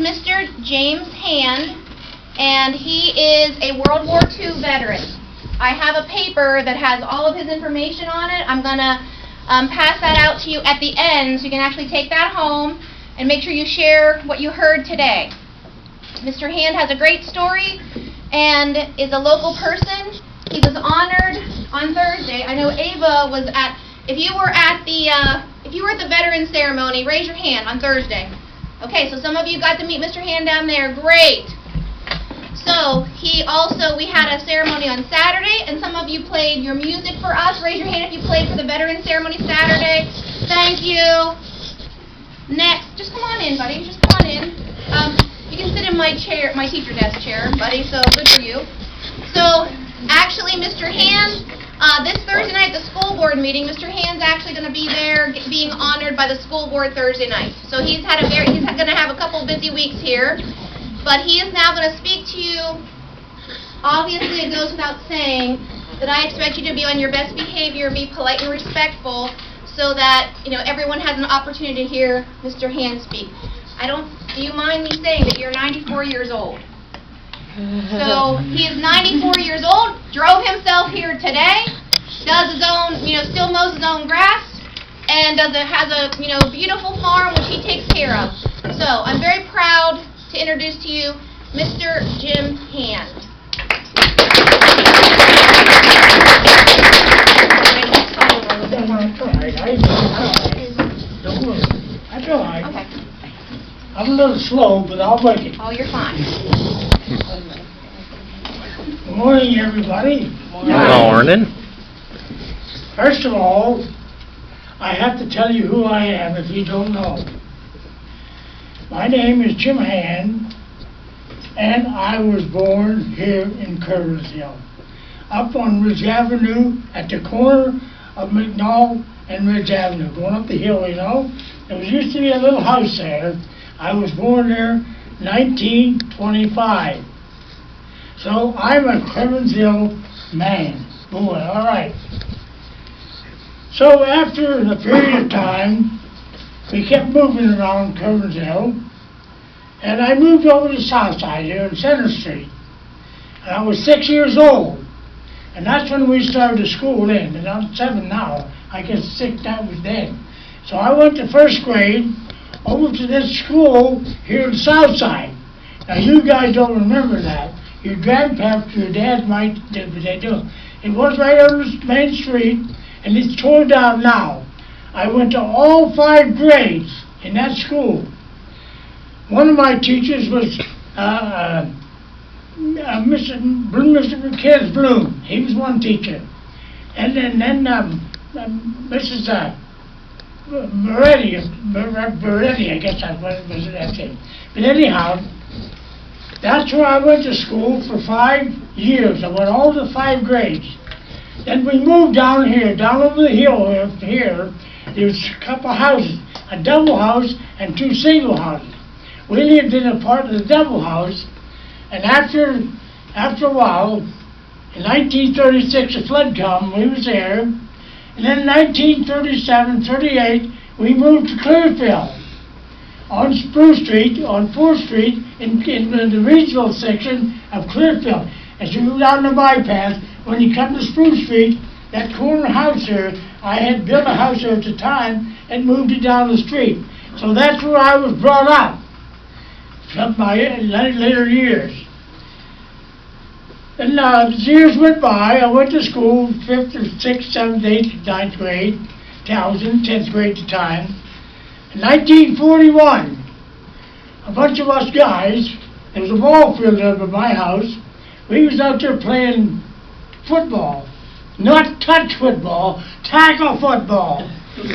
Mr. James Hand, and he is a World War II veteran. I have a paper that has all of his information on it. I'm going to pass that out to you at the end, so you can actually take that home and make sure you share what you heard today. Mr. Hand has a great story and is a local person. He was honored on Thursday. I know Ava was at. If you were at the veteran ceremony, raise your hand on Thursday. Okay, so some of you got to meet Mr. Hand down there. Great. So we had a ceremony on Saturday, and some of you played your music for us. Raise your hand if you played for the veteran ceremony Saturday. Thank you. Next, just come on in, buddy. Just come on in. You can sit in my chair, my teacher desk chair, buddy. So good for you. So actually, Mr. Hand, this Thursday night at the school board meeting, Mr. Hand's actually going to be there, being honored by the school board Thursday night. So he's going to have a couple busy weeks here. But he is now going to speak to you. Obviously, it goes without saying that I expect you to be on your best behavior, be polite and respectful, so that everyone has an opportunity to hear Mr. Hand speak. Do you mind me saying that you're 94 years old? So he is 94 years old, drove himself here today, does his own, still mows his own grass, and has a beautiful farm which he takes care of. So I'm very proud to introduce to you Mr. Jim Hand. That's all right. Okay. I'm a little slow, but I'll make it. Oh, you're fine. Good morning, everybody. Good morning. First of all, I have to tell you who I am if you don't know. My name is Jim Hand, and I was born here in Curwensville, up on Ridge Avenue at the corner of McNall and Ridge Avenue, going up the hill, There used to be a little house there. I was born there 1925. So I'm a Curwensville man. Boy, all right. So after a period of time, we kept moving around Curwensville, and I moved over to the south side here on Center Street. And I was 6 years old, and that's when we started the school in, and I'm 7 now. I guess 6, that was then. So I went to first grade over to this school here on the south side. Now you guys don't remember that. Your grandparents, your dad might, but they do. It was right on the main street, and it's torn down now. I went to all 5 grades in that school. One of my teachers was Mr. Bloom. He was one teacher. And then Mrs. Moretti, I guess that's what it was that thing. But anyhow, that's where I went to school for 5 years. I went all to 5 grades. Then we moved down here, down over the hill here. There was a couple of houses, a double house and 2 single houses. We lived in a part of the double house, and after a while, in 1936, a flood come, we was there, and then in 1937, 38, we moved to Clearfield, on Spruce Street, on 4th Street, in the regional section of Clearfield. As you go down the bypass, when you come to Spruce Street, that corner house there, I had built a house there at the time and moved it down the street. So that's where I was brought up. From my later years. And as years went by, I went to school, 5th, 6th, 7th, 8th, 9th grade, 10th grade at the time. In 1941, a bunch of us guys, there was a ball field over my house, we was out there playing football. Not touch football, tackle football.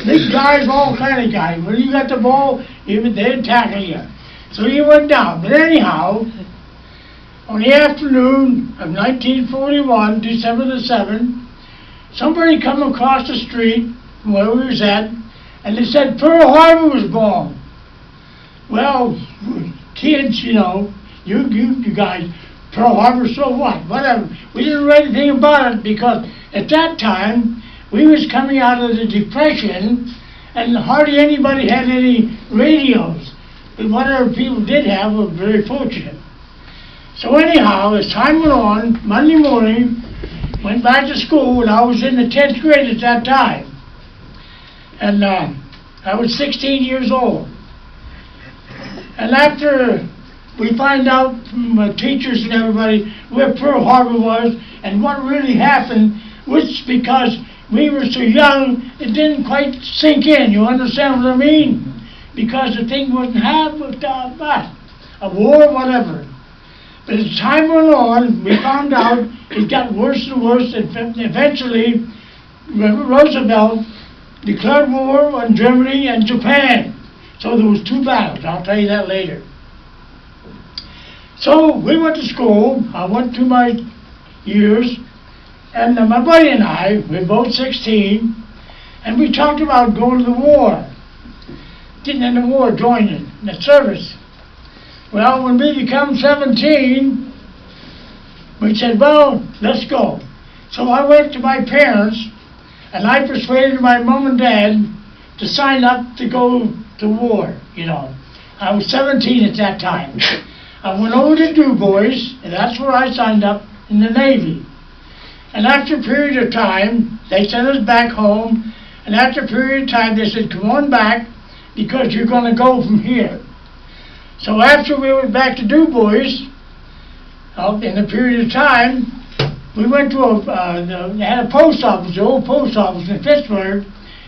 Big guys, all kind of guys. When you got the ball, they'd tackle you. So he went down. But anyhow, on the afternoon of 1941, December the 7th, somebody come across the street from where we was at, and they said Pearl Harbor was bombed. Well, kids, you guys, Pearl Harbor, so what? Whatever. We didn't know anything about it because at that time, we was coming out of the Depression, and hardly anybody had any radios. but whatever people did have were very fortunate. So anyhow, as time went on, Monday morning, went back to school, and I was in the 10th grade at that time. And I was 16 years old. And after we find out from teachers and everybody where Pearl Harbor was and what really happened, which because we were so young, it didn't quite sink in. You understand what I mean? Because the thing wasn't a war or whatever. But as time went on, we found out it got worse and worse, and eventually Roosevelt declared war on Germany and Japan. So there was 2 battles. I'll tell you that later. So we went to school. I went through my years, and my buddy and I, we were both 16, and we talked about going to the war. Getting in the war, joining the service. Well, when we become 17, we said, well, let's go. So I went to my parents, and I persuaded my mom and dad to sign up to go to war, you know. I was 17 at that time. I went over to Du Bois, and that's where I signed up in the Navy. And after a period of time, they sent us back home, and after a period of time, they said, come on back, because you're going to go from here. So after we went back to Du Bois, in a period of time, we went to they had a post office, the old post office in Pittsburgh,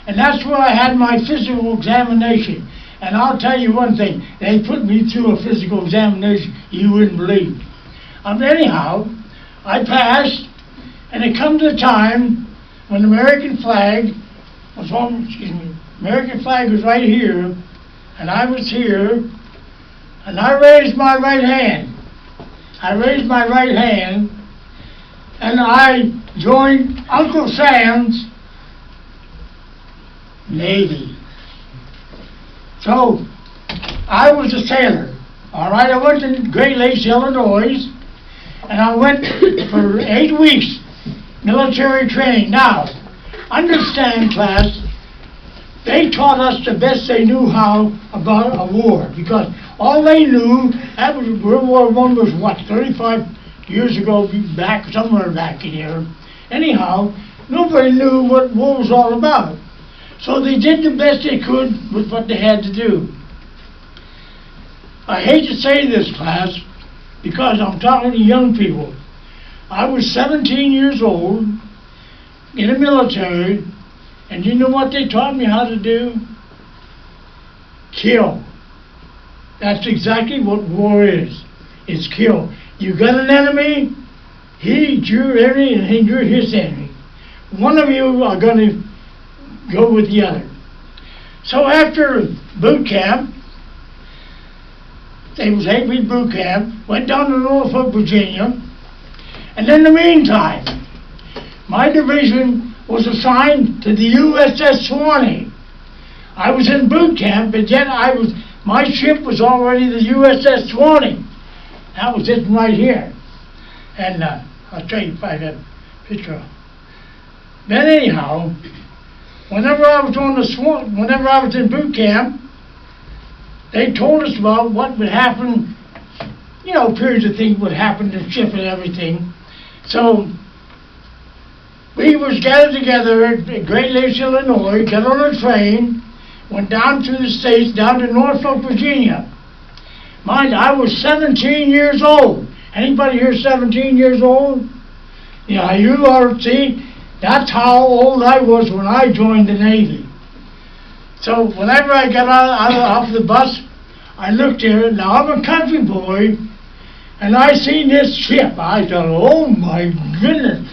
and that's where I had my physical examination. And I'll tell you one thing, they put me through a physical examination you wouldn't believe. Anyhow, I passed, and it come to the time when the American flag was on, American flag was right here, and I was here, and I raised my right hand. I raised my right hand, and I joined Uncle Sam's Navy. So, I was a sailor. All right, I went to Great Lakes, Illinois, and I went for 8 weeks military training. Now, understand, class, they taught us the best they knew how about a war, because all they knew, that was World War I was what, 35 years ago, back somewhere back in here. Anyhow, nobody knew what war was all about. So they did the best they could with what they had to do. I hate to say this, class, because I'm talking to young people. I was 17 years old in the military, and you know what they taught me how to do? Kill. That's exactly what war is. It's kill. You got an enemy, he's your enemy, and you're his enemy. One of you are going to go with the other. So after boot camp, it was 8-week boot camp, went down to Norfolk, Virginia, and in the meantime, my division was assigned to the USS Swanee. I was in boot camp, but yet my ship was already the USS Swanee. That was it right here. And I'll tell you if I have a picture. Then anyhow, whenever I was in boot camp, they told us about what would happen, you know, periods of things would happen to the ship and everything. So we was gathered together at Great Lakes, Illinois, got on a train, went down through the states, down to Norfolk, Virginia. Mind, I was 17 years old. Anybody here 17 years old? Yeah, you are, see, that's how old I was when I joined the Navy. So whenever I got off the bus, I looked here. Now I'm a country boy, and I seen this ship. I thought, oh my goodness,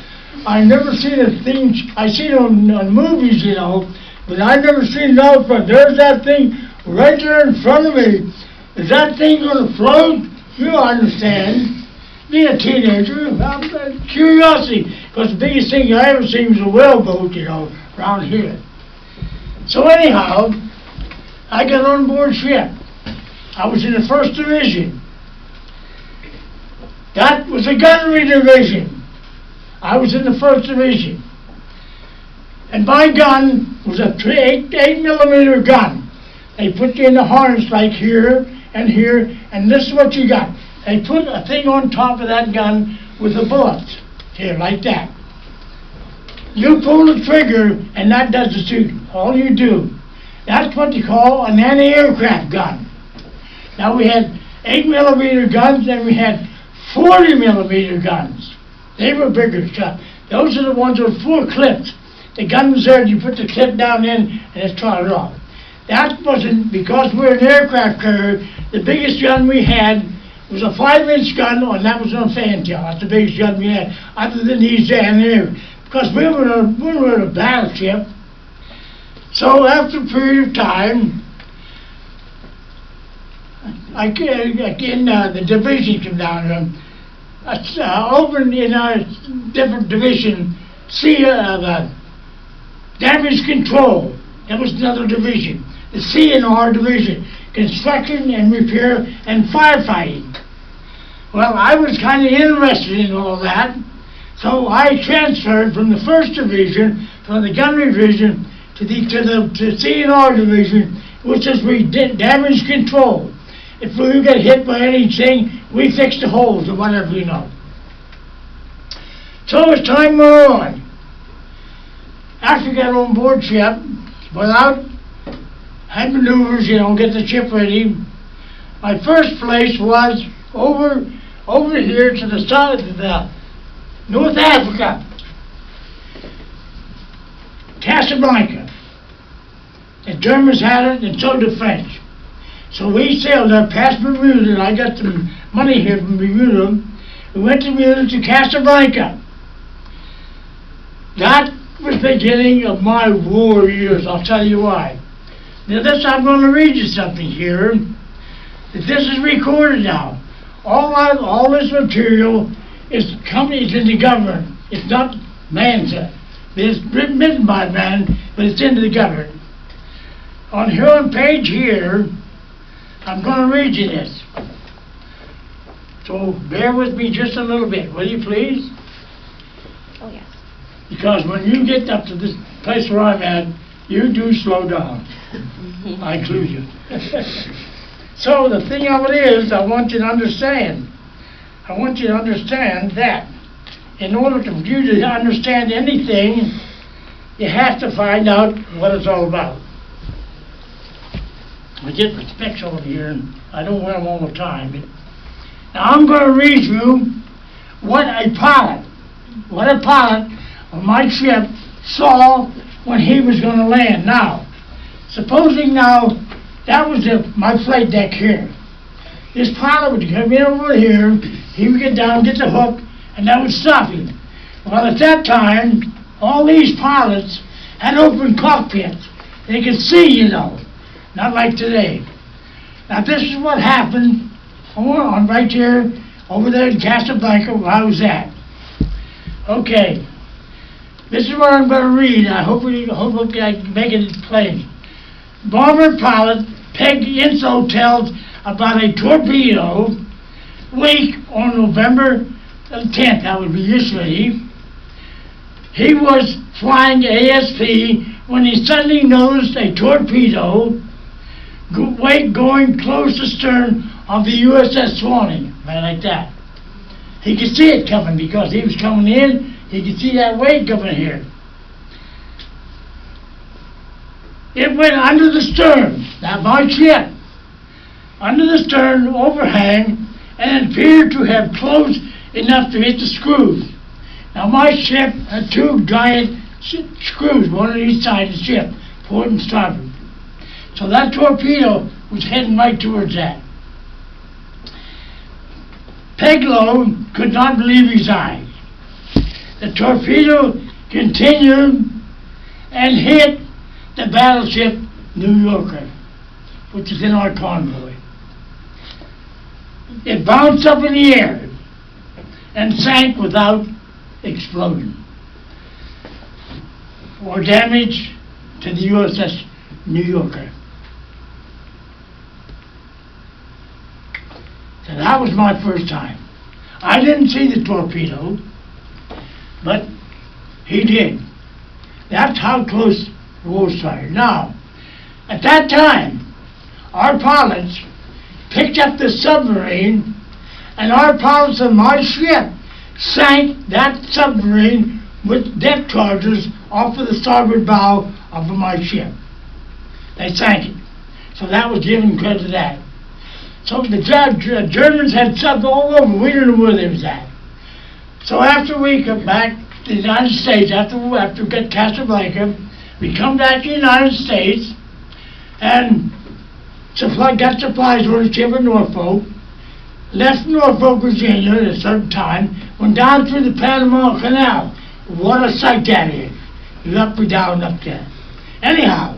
I never seen a thing. I seen it on movies, you know, but I never seen it out front. There's that thing right there in front of me. Is that thing going to float? You understand. Being a teenager, curiosity, because the biggest thing I ever seen was a whaleboat, you know, around here. So anyhow, I got on board ship. I was in the 1st Division. That was a gunnery division. I was in the 1st Division. And my gun was a 8mm gun. They put you in the harness like here, and here, and this is what you got. They put a thing on top of that gun with a bullet, here, like that. You pull the trigger, and that does the shooting, all you do. That's what they call an anti-aircraft gun. Now we had 8mm guns, then we had 40mm guns. They were bigger stuff. Those are the ones with 4 clips. The gun was there, you put the clip down in, and it trotted off. That wasn't, because we're an aircraft carrier, the biggest gun we had was a 5-inch gun, and that was on fantail. That's the biggest gun we had, other than these down there. Because we were a battleship. So after a period of time, the division came down. Over in our different division, damage control. That was another division. The C&R division, construction and repair and firefighting. Well, I was kind of interested in all that, so I transferred from the first division, from the gun division, to the C&R division, which is damage control. If we get hit by anything, we fix the holes or whatever, you know. So as time went on, after we got on board ship, without had maneuvers, you know, get the ship ready, my first place was over here to the south of North Africa, Casablanca. The Germans had it, and so did the French. So we sailed up past Bermuda, and I got some money here from Bermuda. We went to Bermuda to Casablanca. That was the beginning of my war years, I'll tell you why. Now I'm going to read you something here. This is recorded now. All this material is in the government. It's not man's. It's written by man, but it's into the government. On page here, I'm going to read you this. So bear with me just a little bit, will you please? Oh, yes. Because when you get up to this place where I'm at, you do slow down. I include you. So the thing of it is, I want you to understand that in order for you to understand anything, you have to find out what it's all about. I get my specs over here, and I don't wear them all the time. But now I'm going to read you what a pilot on my ship saw when he was going to land. Now, supposing now that was my flight deck here. This pilot would come in over here, he would get down, get the hook, and that would stop him. Well, at that time, all these pilots had open cockpits. They could see, you know. Not like today. Now this is what happened on right here, over there in Casablanca where I was at. Okay. This is what I'm going to read. I hope I can make it plain. Bomber pilot Peg Inso tells about a torpedo leak on November 10th. That would be yesterday. He was flying ASP when he suddenly noticed a torpedo going close to stern of the USS Swanee, right like that. He could see it coming because he was coming in. He could see that weight coming here. It went under the stern, now my ship, under the stern overhang, and it appeared to have closed enough to hit the screws. Now my ship had 2 giant screws, one on each side of the ship, port and starboard. So that torpedo was heading right towards that. Peglow could not believe his eyes. The torpedo continued and hit the battleship New Yorker, which is in our convoy. It bounced up in the air and sank without explosion or damage to the USS New Yorker. So that was my first time. I didn't see the torpedo, but he did. That's how close the war started. Now, at that time, our pilots picked up the submarine, and our pilots on my ship sank that submarine with depth charges off of the starboard bow of my ship. They sank it. So that was giving credit to that. So the Germans had subs all over. We didn't know where they was at. So after we come back to the United States, after we got Casablanca, we come back to the United States and got supplies on the ship in Norfolk, left Norfolk, Virginia at a certain time, went down through the Panama Canal. What a sight that is. You're up and down up there. Anyhow,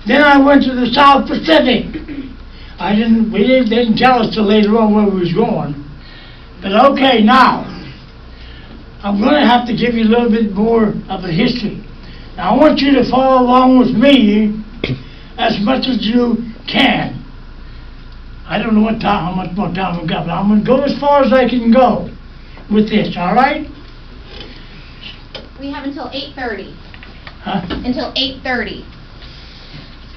then I went to the South Pacific. We didn't tell us till later on where we was going. But okay, now, I'm going to have to give you a little bit more of a history. Now, I want you to follow along with me as much as you can. I don't know how much more time we've got, but I'm going to go as far as I can go with this, all right? We have until 8:30. Huh? Until 8:30.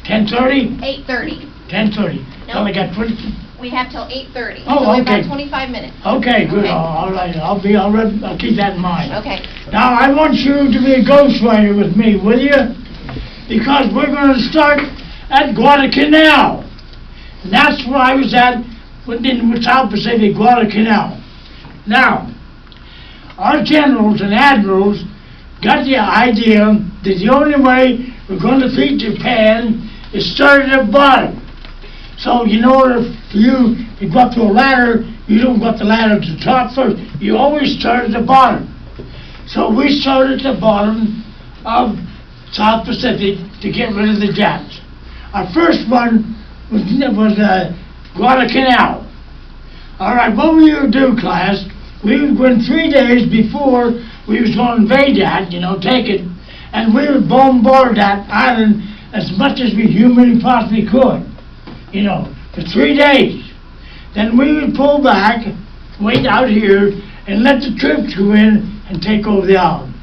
10:30? 8:30. 10:30. No. Well, I got 20. We have till 8:30. Oh, so we've okay. got 25 minutes. Okay, good. Okay. All right. I'll keep that in mind. Okay. Now, I want you to be a ghostwriter with me, will you? Because we're going to start at Guadalcanal. And that's where I was at in the South Pacific, Guadalcanal. Now, our generals and admirals got the idea that the only way we're going to defeat Japan is start at the bottom. So, in order for you to go up to a ladder, you don't go up the ladder to the top first. You always start at the bottom. So we started at the bottom of South Pacific to get rid of the Japs. Our first one was Guadalcanal. All right, what we would do, class, we would go in 3 days before we was going to invade that, take it, and we would bombard that island as much as we humanly possibly could, for 3 days. Then we would pull back, wait out here, and let the troops go in and take over the island.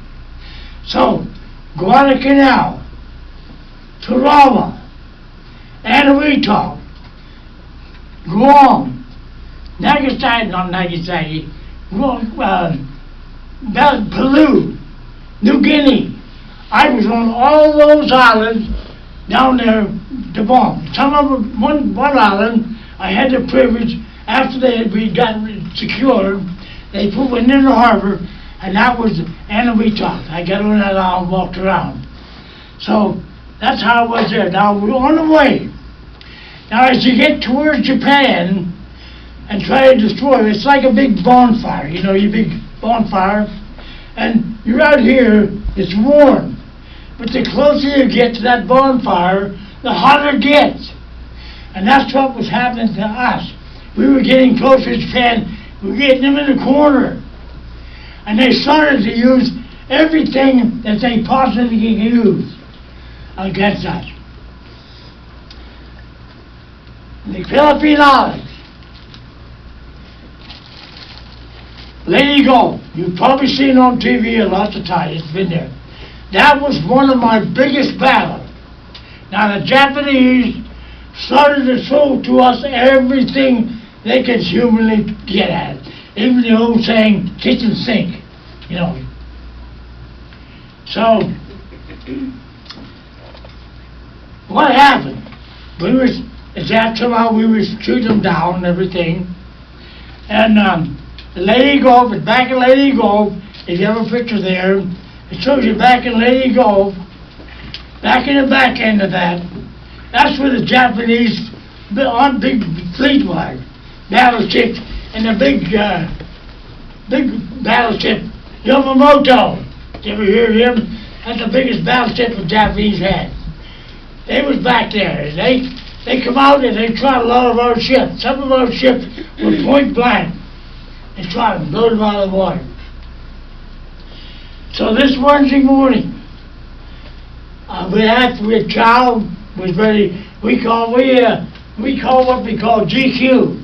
So, Guadalcanal, Tarawa, Anahuac, Guam, Nagasaki, Palau, New Guinea. I was on all those islands down there to bomb. Some of them, one island, I had the privilege, after we got secured, they put one in the harbor, and that was Anahuac. I got on that island and walked around. So, that's how it was there. Now, we're on the way. Now, as you get towards Japan and try to destroy it, it's like a big bonfire, your big bonfire. And you're out here, it's warm. But the closer you get to that bonfire, the hotter it gets. And that's what was happening to us. We were getting closer to Japan. We were getting them in the corner. And they started to use everything that they possibly could use against us. The Philippine Islands. Lady Gulf, you've probably seen on TV lots of times, it's been there. That was one of my biggest battles. Now the Japanese started to throw to us everything they could humanly get at. Even the old saying, kitchen sink, So, what happened? After a while we was shooting them down and everything. And Lady Gulf, it's back in Lady Gulf, if you have a picture there, it shows you back in Lady Gulf, back in the back end of that. That's where the Japanese on big fleet wise battleships and the big battleship Yamamoto. You ever hear of him? That's the biggest battleship the Japanese had. They was back there. They come out and they tried a lot of our ships. Some of our ships were point blank. They tried to blow them out of the water. So this Wednesday morning, we child was ready. We call what we call GQ.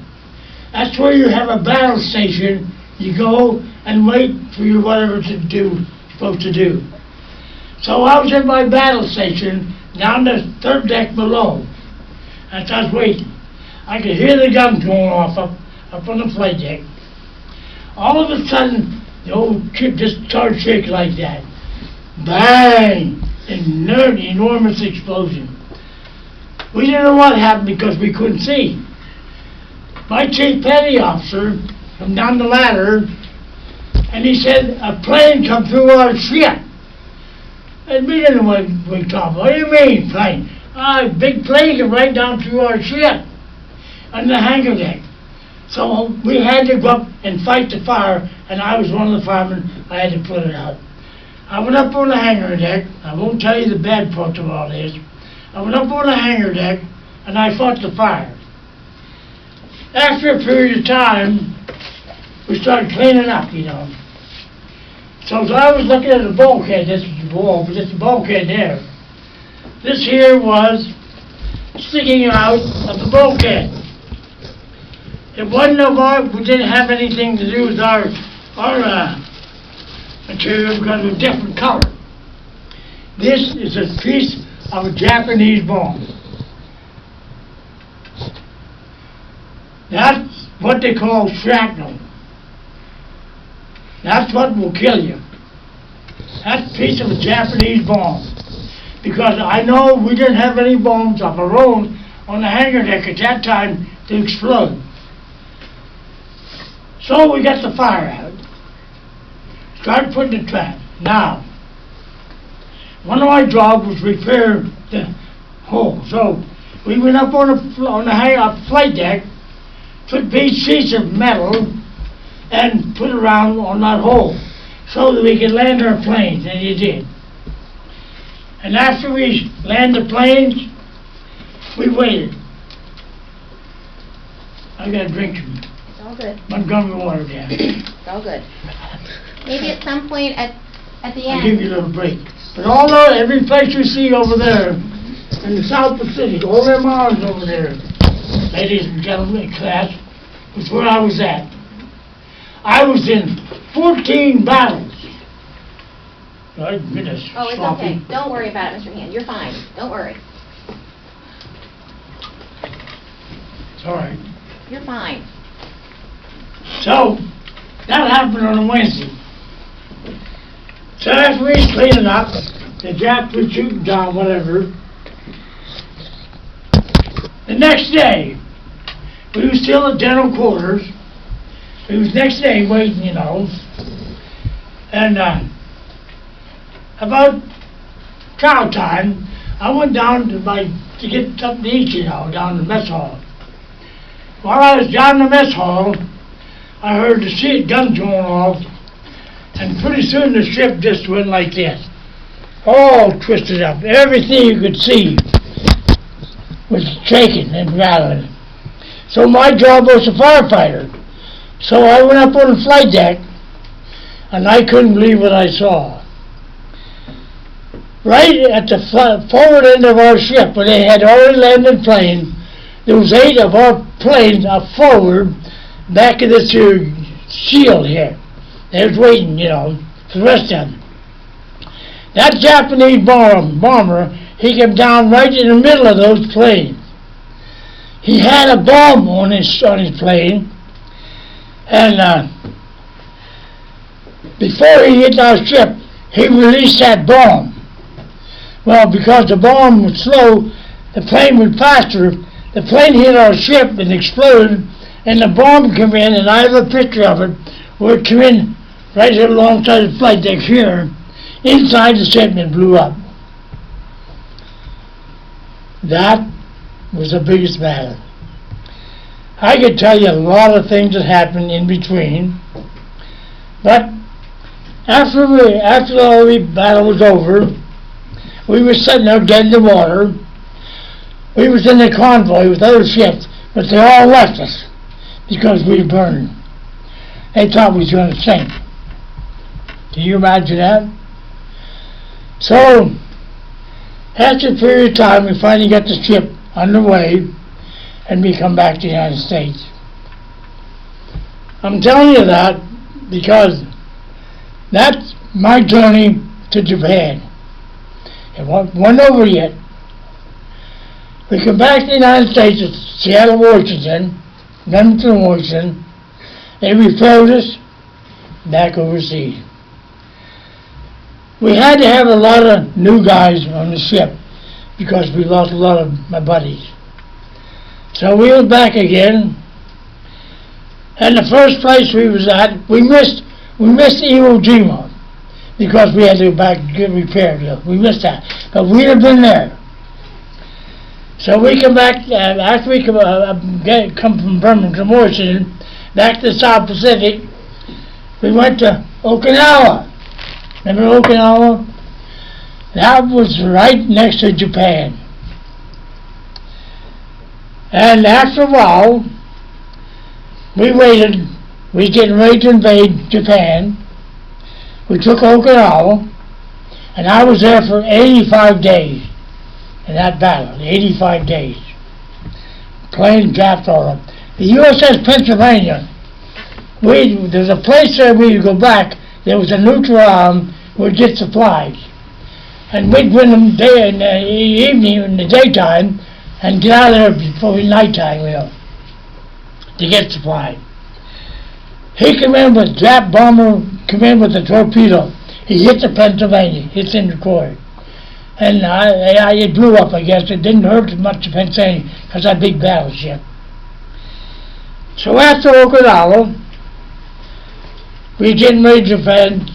That's where you have a battle station. You go and wait for your whatever supposed to do. So I was in my battle station down the third deck below. As I was waiting, I could hear the guns going off up on the flight deck. All of a sudden, the old ship just started shaking like that. Bang! Enormous explosion. We didn't know what happened because we couldn't see. My chief petty officer come down the ladder, and he said, a plane come through our ship. And we didn't know what we talking about. What do you mean, plane? A big plane came right down through our ship on the hangar deck. So we had to go up and fight the fire, and I was one of the firemen. I had to put it out. I went up on the hangar deck. I won't tell you the bad part of all this. I went up on the hangar deck, and I fought the fire. After a period of time, we started cleaning up, you know. So as I was looking at the bulkhead, this is the wall, but this is the bulkhead there. This here was sticking out of the bulkhead. It wasn't we didn't have anything to do with our material because it was a different color. This is a piece of a Japanese bomb. That's what they call shrapnel. That's what will kill you. That's a piece of a Japanese bomb. Because I know we didn't have any bombs of our own on the hangar deck at that time to explode. So we got the fire out. Started putting the trap. Now, one of my jobs was repair the hole. So we went up on the flight deck, took these sheets of metal and put around on that hole so that we could land our planes, and you did. And after we landed the planes, we waited. I got a drink from It's all good. Montgomery water down. It's all good. Maybe at some point at the I'll end. give you a little break. But although every place you see over there in the South Pacific, all them islands over there, ladies and gentlemen, class, was where I was at. I was in 14 battles. My goodness. Oh, it's sloppy. okay. Don't worry about it, Mr. Hand. You're fine. Don't worry. It's all right. You're fine. So, that happened on a Wednesday. So after we was cleaning up, the Japs were shooting down, whatever. The next day, we were still at general quarters. It was next day waiting, you know. And about chow time, I went down to get something to eat, you know, down in the mess hall. While I was down in the mess hall, I heard the guns going off, and pretty soon the ship just went like this, all twisted up. Everything you could see was shaking and rattling. So my job was a firefighter. So I went up on the flight deck, and I couldn't believe what I saw. Right at the forward end of our ship, where they had already landed planes, there was 8 of our planes up forward, back of this here shield here. They was waiting, you know, for the rest of them. That Japanese bomber, he came down right in the middle of those planes. He had a bomb on his plane, and before he hit our ship, he released that bomb. Well, because the bomb was slow, the plane went faster. The plane hit our ship and exploded, and the bomb came in, and I have a picture of it, where it came in right here alongside the flight deck here, inside the ship, and it blew up. That was the biggest battle. I could tell you a lot of things that happened in between, but after all the battle was over, we were sitting there dead in the water. We was in the convoy with other ships, but they all left us because we burned. They thought we was going to sink. Can you imagine that? So, after a period of time, we finally got the ship underway, and we come back to the United States. I'm telling you that because that's my journey to Japan. It wasn't over yet. We come back to the United States at Seattle, Washington, Edmonton, Washington. They referred us back overseas. We had to have a lot of new guys on the ship because we lost a lot of my buddies. So we were back again, and the first place we was at, we missed Iwo Jima because we had to go back and get repaired. We missed that, but we'd have been there. So we come back after we come from Birmingham, Washington, back to the South Pacific. We went to Okinawa. Remember Okinawa? That was right next to Japan. And after a while, we waited. We were getting ready to invade Japan. We took Okinawa, and I was there for 85 days in that battle, 85 days. Planes dropped all up. The USS Pennsylvania, there's a place there we would go back. There was a neutral arm where we'd get supplies. And we'd win them day in the evening, in the daytime, and get out of there before nighttime, to get supplies. He came in with Jap bomber, came in with a torpedo. He hit the Pennsylvania, hits in the core. And it blew up, I guess. It didn't hurt as much to Pennsylvania because that big battleship. So after Okinawa, we were getting ready to invade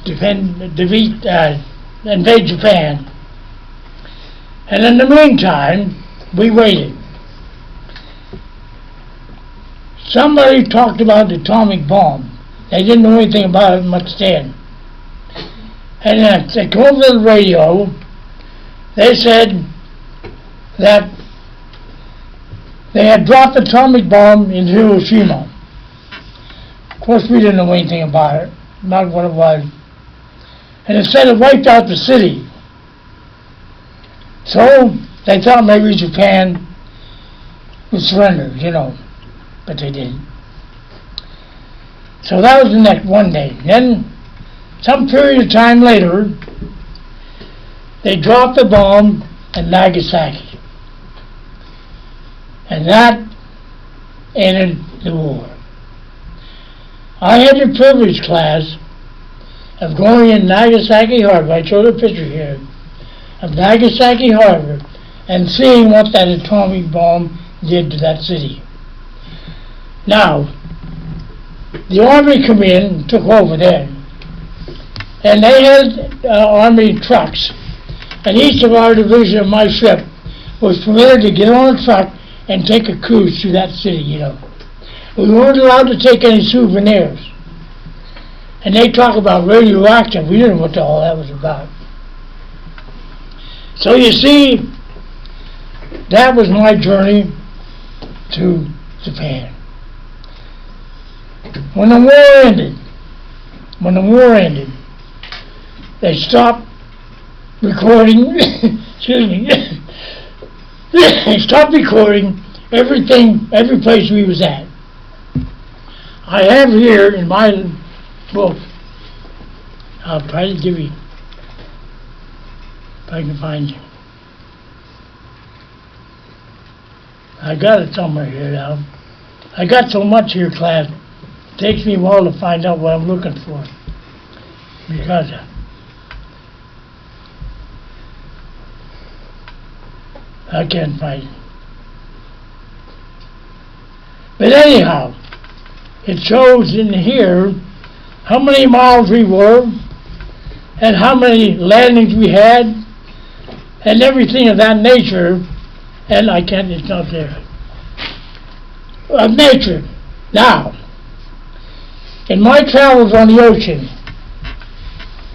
Japan. And in the meantime, we waited. Somebody talked about the atomic bomb. They didn't know anything about it much then. And they told the radio, they said that they had dropped the atomic bomb in Hiroshima. Of course, we didn't know anything about it, not what it was. And it said it wiped out the city. So they thought maybe Japan would surrender, but they didn't. So that was the next one day. Then, some period of time later, they dropped the bomb at Nagasaki. And that ended the war. I had the privilege, class, of going in Nagasaki Harbor. I showed a picture here of Nagasaki Harbor and seeing what that atomic bomb did to that city. Now, the Army come in and took over there. And they had Army trucks. And each of our division of my ship was permitted to get on a truck and take a cruise through that city, We weren't allowed to take any souvenirs. And they talk about radioactive. We didn't know what all that was about. So you see, that was my journey to Japan. When the war ended, they stopped recording, excuse me, they stopped recording everything, every place we was at. I have here in my book, I'll try to give you, if I can find you. I got it somewhere here now. I got so much here, class. It takes me a while to find out what I'm looking for. Because I can't find it. But anyhow, it shows in here how many miles we were and how many landings we had and everything of that nature. And I can't, it's not there. Of nature. Now, in my travels on the ocean,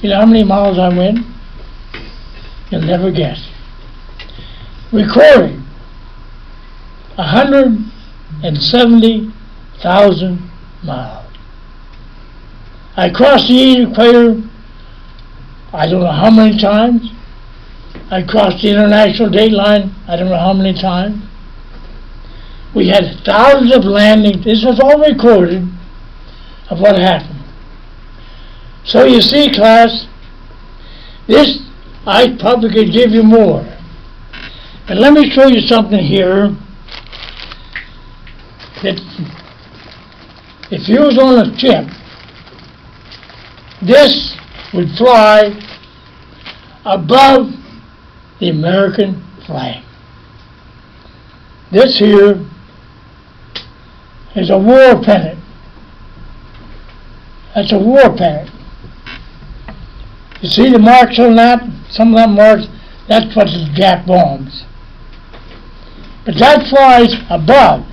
you know how many miles I went? You'll never guess. Recorded 170,000 miles. I crossed the equator, I don't know how many times. I crossed the international date line, I don't know how many times. We had thousands of landings. This was all recorded of what happened. So you see, class, this, I probably could give you more. But let me show you something here that if you was on a ship, this would fly above the American flag. This here is a war pennant. That's a war pennant. You see the marks on that? Some of them marks, that's what is Jap bombs. But that flies above,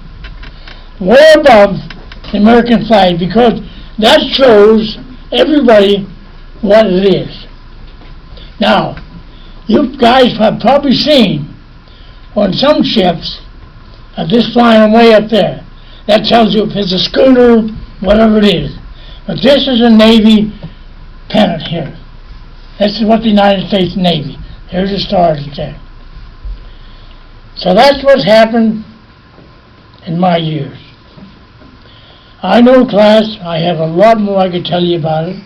way above the American flag, because that shows everybody what it is. Now, you guys have probably seen on some ships this flying way up there. That tells you if it's a schooner, whatever it is. But this is a Navy pennant here. This is what the United States Navy. There's the stars there. So that's what's happened in my years. I know, class, I have a lot more I could tell you about it,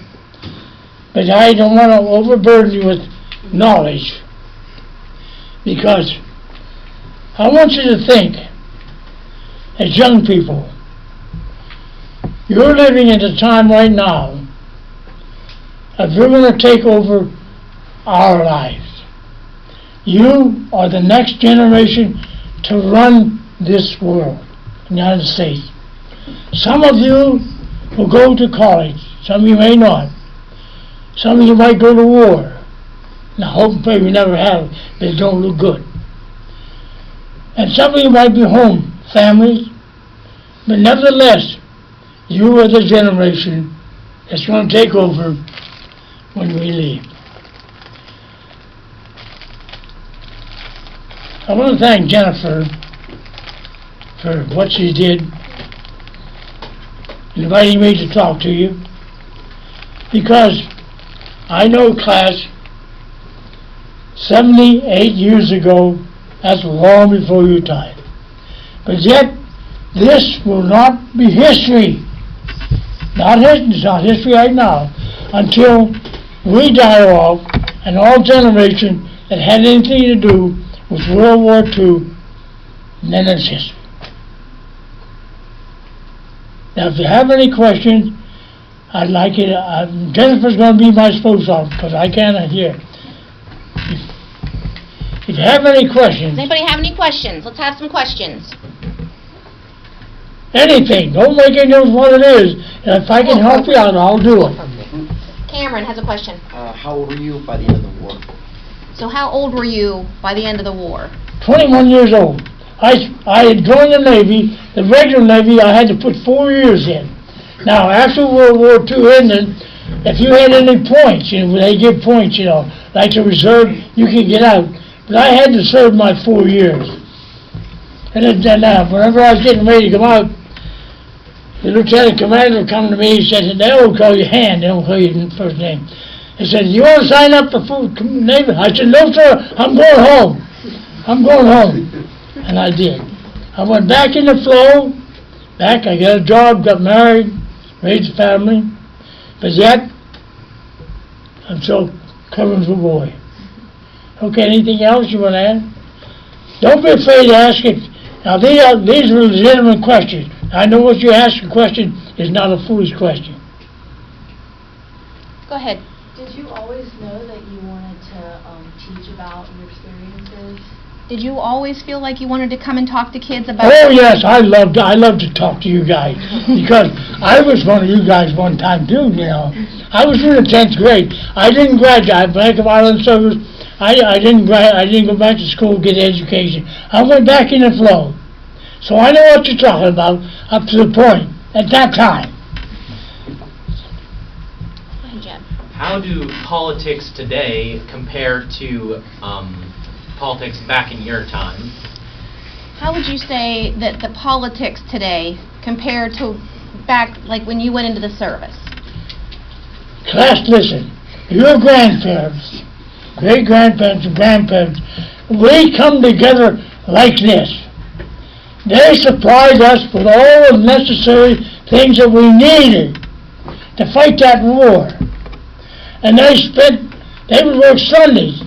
but I don't want to overburden you with knowledge, because I want you to think, as young people, you're living at a time right now if you're going to take over our lives. You are the next generation to run this world, the United States. Some of you will go to college. Some of you may not. Some of you might go to war. Now, hope and pray we never have, but it don't look good. And some of you might be home, families, but nevertheless, you are the generation that's going to take over when we leave. I want to thank Jennifer for what she did, inviting me to talk to you, because I know, class, 78 years ago, that's long before your time. But yet, this will not be history. It's not history right now, until we die off, and all generation that had anything to do with World War II, and then it's history. Now, if you have any questions, I'd like you to, Jennifer's going to be my spokesperson, because I cannot hear. If you have any questions... Does anybody have any questions? Let's have some questions. Anything. Don't make any difference what it is. And if I can help you out, I'll do it. Cameron has a question. How old were you by the end of the war? So how old were you by the end of the war? 21 years old. I had joined the Navy, the regular Navy. I had to put 4 years in. Now, after World War II ended, if you had any points, they give points, like the reserve, you could get out. But I had to serve my 4 years. And then whenever I was getting ready to come out, the lieutenant commander would come to me, he said, they don't call you Han, they don't call you your first name. He said, you want to sign up for Navy? I said, no, sir, I'm going home. I'm going home. And I did. I went back in the flow, I got a job, got married, raised a family, but yet, I'm still Curwensville boy. Okay, anything else you want to add? Don't be afraid to ask it. Now, these are legitimate questions. I know what you ask a question is not a foolish question. Go ahead. Did you always know that you wanted to teach about your experiences? Did you always feel like you wanted to come and talk to kids about... Oh, yes, I love to talk to you guys, because I was one of you guys one time, too, I was in the 10th grade. I didn't graduate. I went to Island Service. I didn't go back to school to get education. I went back in the flow. So I know what you're talking about up to the point at that time. Go ahead, Jeb. How do politics today compare to politics back in your time? How would you say that the politics today compare to back, like when you went into the service? Class, listen. Your grandparents, great-grandparents and grandparents, we come together like this. They supplied us with all the necessary things that we needed to fight that war. And they would work Sundays.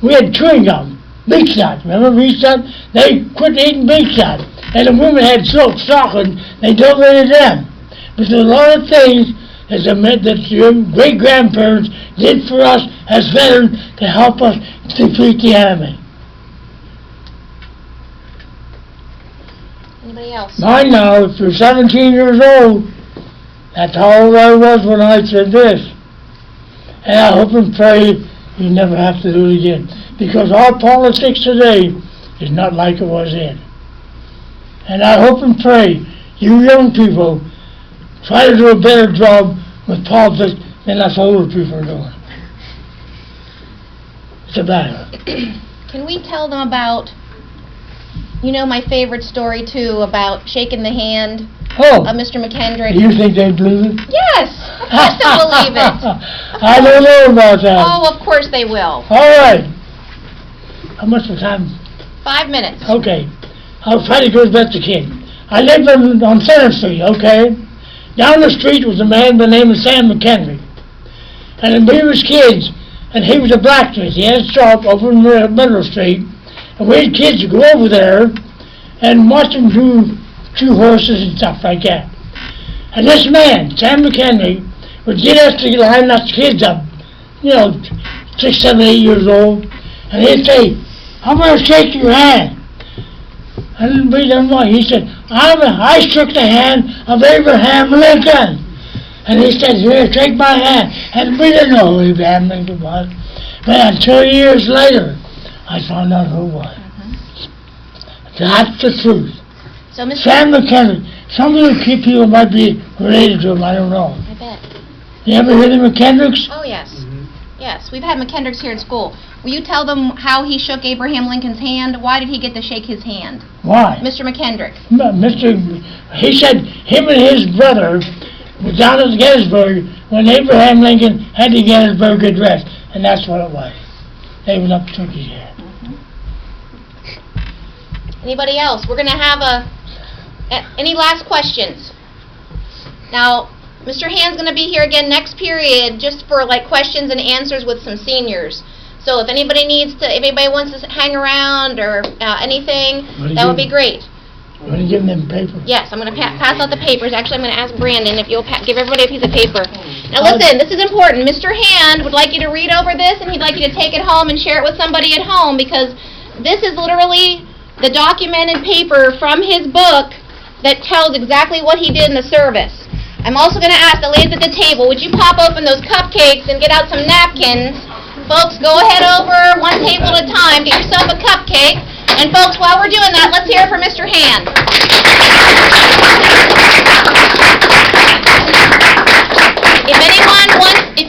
We had chewing gum. beef nut. Remember beef nut? They quit eating beef nut. And the women had silk stockings, they donated them. But there's a lot of things that your great-grandparents did for us as veterans to help us defeat the enemy. Anybody else? Mine now, if you're 17 years old, that's how old I was when I said this. And I hope and pray you never have to do it again. Because our politics today is not like it was then. And I hope and pray you young people try to do a better job with politics than us older people are doing. It's a battle. Can we tell them about, my favorite story too, about shaking the hand Oh, of Mr. McKendrick? you think they believe it? Yes, of course they'll believe it. I don't know about that. Oh, of course they will. All right. How much of time? 5 minutes. Okay. I'll try to go as best I can. I lived on Center Street, okay? Down the street was a man by the name of Sam McKendrick. And we was kids, and he was a blacksmith. He had a shop over in Middle Street. And we had kids to go over there and watch them do horses and stuff like that. And this man, Sam McKendrick, would get us to line us kids up, 6, 7, 8 years old, and he'd say, I'm going to shake your hand. And we didn't know. He said, I shook the hand of Abraham Lincoln. And he said, here, shake my hand. And we didn't know who Abraham Lincoln was. But 2 years later, I found out who it was. That's the truth. So, Mr. Sam McKendrick. Some of you people might be related to him, I don't know. I bet. You ever hear the McKendricks? Oh, yes. Yes, we've had McKendricks here at school. Will you tell them how he shook Abraham Lincoln's hand? Why did he get to shake his hand? Why? Mr. McKendrick. He said him and his brother was down at Gettysburg when Abraham Lincoln had the Gettysburg Address, and that's what it was. They went up and shook his hand. Anybody else? We're going to have any last questions? Now, Mr. Hand's going to be here again next period just for questions and answers with some seniors. So if anybody wants to hang around or anything, that would be great. You want to give them paper? Yes, I'm going to pass out the papers. Actually, I'm going to ask Brandon if you'll give everybody a piece of paper. Now listen, this is important. Mr. Hand would like you to read over this, and he'd like you to take it home and share it with somebody at home, because this is literally the documented paper from his book that tells exactly what he did in the service. I'm also going to ask the ladies at the table, would you pop open those cupcakes and get out some napkins? Folks, go ahead over one table at a time, get yourself a cupcake. And folks, while we're doing that, let's hear it for Mr. Hand. If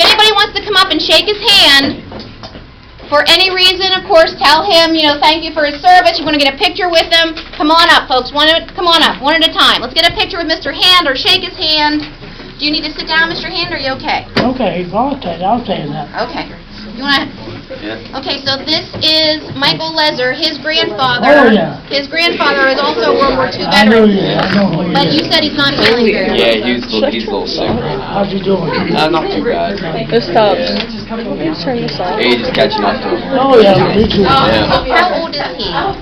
anybody wants to come up and shake his hand, for any reason, of course, tell him, thank you for his service. You want to get a picture with him, come on up, folks. Come on up, one at a time. Let's get a picture with Mr. Hand or shake his hand. Do you need to sit down, Mr. Hand, or are you okay? Okay, I'll say that. Okay. You want to... Yeah. Okay, so this is Michael Lezer, his grandfather. Oh, yeah. His grandfather is also a World War II I know veteran. you. I know who But you you said he's not feeling very well. Yeah, he's a little sick right now. How's he doing? Not too bad. This Tubb. Yeah. Turn this off. Hey, just catching up to him. Oh, yeah, me too. Yeah. How old is he?